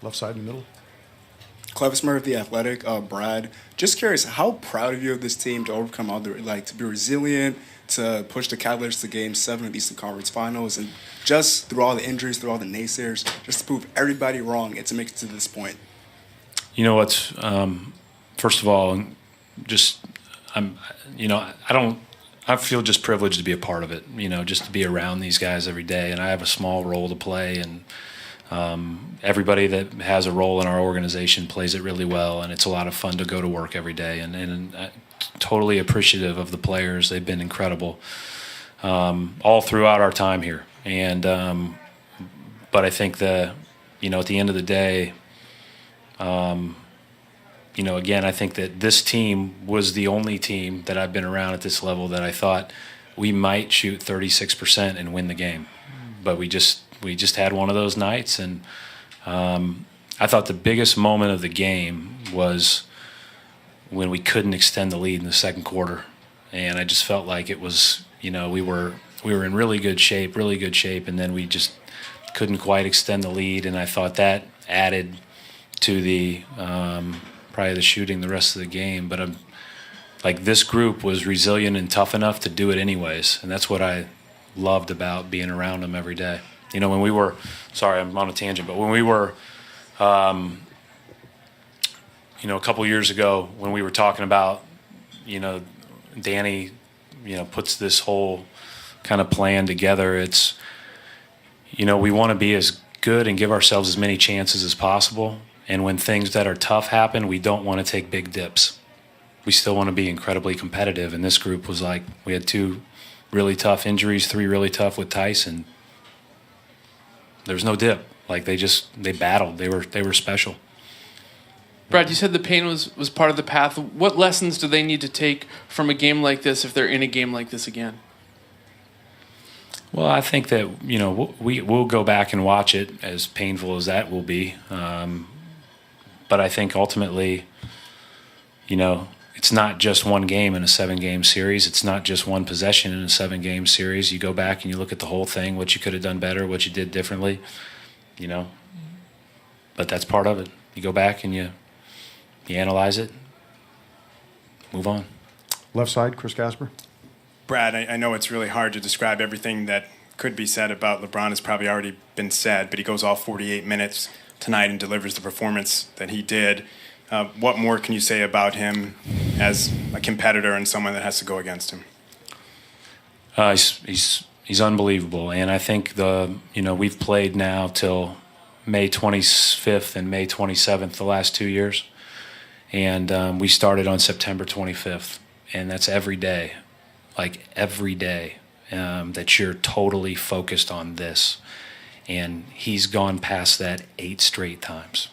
Left side in the middle. Clevis of The Athletic, Brad. Just curious, how proud of you of this team to overcome to be resilient, to push the Cavaliers to Game 7 of the Eastern Conference Finals, and just through all the injuries, through all the naysayers, just to prove everybody wrong and to make it to this point? You know what's, first of all, just, I feel just privileged to be a part of it, just to be around these guys every day. And I have a small role to play, and everybody that has a role in our organization plays it really well, and it's a lot of fun to go to work every day. And totally appreciative of the players. They've been incredible all throughout our time here. And but I think at the end of the day, again, I think that this team was the only team that I've been around at this level that I thought we might shoot 36% and win the game. But we just had one of those nights, and I thought the biggest moment of the game was when we couldn't extend the lead in the second quarter. And I just felt like it was, we were in really good shape, and then we just couldn't quite extend the lead, and I thought that added to the probably the shooting the rest of the game. But this group was resilient and tough enough to do it anyways, and that's what I loved about being around them every day. When we were, sorry, I'm on a tangent, but when we were, a couple years ago when we were talking about, Danny, puts this whole kind of plan together. It's, we want to be as good and give ourselves as many chances as possible. And when things that are tough happen, we don't want to take big dips. We still want to be incredibly competitive. And this group was like, we had 2 really tough injuries, 3 really tough with Tyson. There was no dip. They battled. They were special. Brad, you said the pain was part of the path. What lessons do they need to take from a game like this if they're in a game like this again? Well, I think that, we'll go back and watch it, as painful as that will be. But I think ultimately, it's not just one game in a 7-game series. It's not just one possession in a 7-game series. You go back and you look at the whole thing, what you could have done better, what you did differently, But that's part of it. You go back and you analyze it, move on. Left side, Chris Gasper. Brad, I know it's really hard to describe everything that could be said about LeBron has probably already been said, but he goes all 48 minutes tonight and delivers the performance that he did. What more can you say about him as a competitor and someone that has to go against him? He's unbelievable, and I think we've played now till May 25th and May 27th the last 2 years, and we started on September 25th, and that's every day, that you're totally focused on this, and he's gone past that 8 straight times.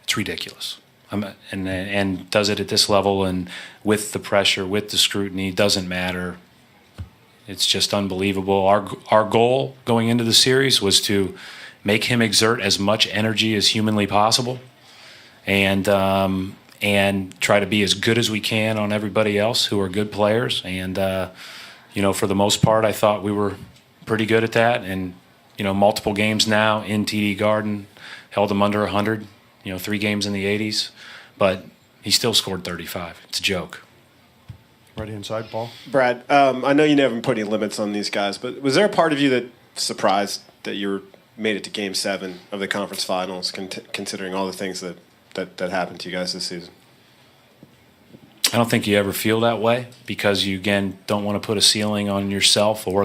It's ridiculous. And does it at this level and with the pressure, with the scrutiny, doesn't matter. It's just unbelievable. Our goal going into the series was to make him exert as much energy as humanly possible, and try to be as good as we can on everybody else who are good players. And for the most part, I thought we were pretty good at that. And multiple games now in TD Garden held him under 100. 3 games in the 80s, but he still scored 35. It's a joke. Right hand side, Paul. Brad, I know you never put any limits on these guys, but was there a part of you that surprised that you made it to Game 7 of the conference finals, considering all the things that happened to you guys this season? I don't think you ever feel that way because you, again, don't want to put a ceiling on yourself or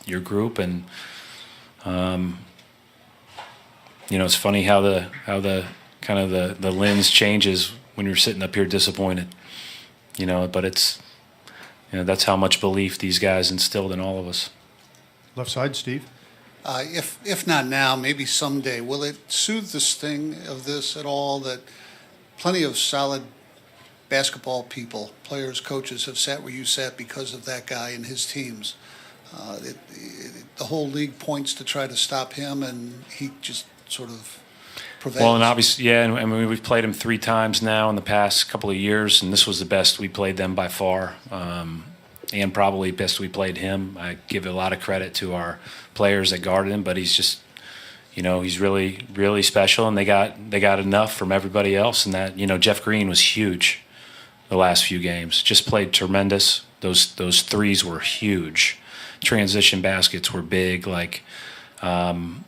your group. And it's funny how the kind of the lens changes when you're sitting up here disappointed. But it's that's how much belief these guys instilled in all of us. Left side, Steve. If not now, maybe someday, will it soothe the sting of this at all that plenty of solid basketball people, players, coaches have sat where you sat because of that guy and his teams? The whole league points to try to stop him, and he just sort of prevails. Well, and obviously, and we've played him 3 times now in the past couple of years, and this was the best we played them by far, and probably best we played him. I give a lot of credit to our players that guarded him, but he's he's really, really special, and they got enough from everybody else. And that, Jeff Green was huge the last few games. Just played tremendous. Those threes were huge. Transition baskets were big. And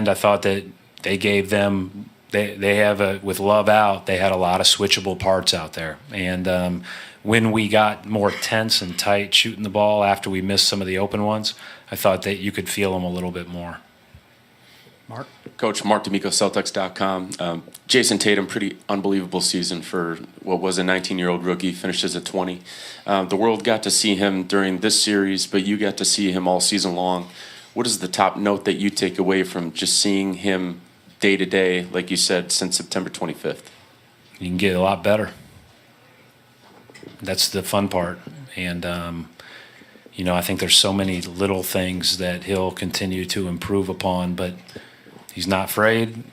I thought that they gave them. They have with Love out. They had a lot of switchable parts out there. And when we got more tense and tight shooting the ball after we missed some of the open ones, I thought that you could feel them a little bit more. Mark? Coach, Mark D'Amico, Celtics.com. Jason Tatum, pretty unbelievable season for what was a 19-year-old rookie, finishes at 20. The world got to see him during this series, but you got to see him all season long. What is the top note that you take away from just seeing him day to day, like you said, since September 25th? You can get a lot better. That's the fun part. And, I think there's so many little things that he'll continue to improve upon, but he's not afraid.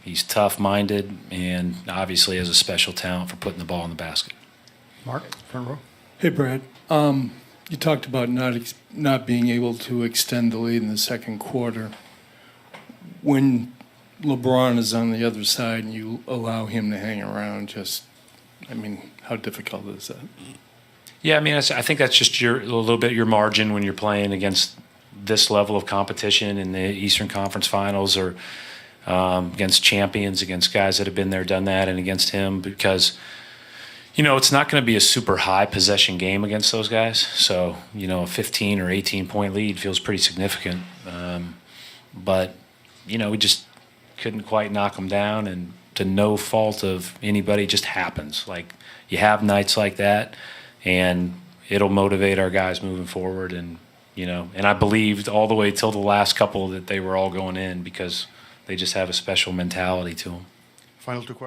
He's tough-minded, and obviously has a special talent for putting the ball in the basket. Mark, front row. Hey, Brad. You talked about not being able to extend the lead in the second quarter. When LeBron is on the other side and you allow him to hang around, how difficult is that? Yeah, I think that's just a little bit your margin when you're playing against this level of competition in the Eastern Conference Finals, or against champions, against guys that have been there, done that, and against him, because it's not going to be a super high possession game against those guys. So a 15 or 18 point lead feels pretty significant, but we just couldn't quite knock them down, and to no fault of anybody, just happens. Like, you have nights like that, and it'll motivate our guys moving forward. And and I believed all the way till the last couple that they were all going in, because they just have a special mentality to them. Final two questions.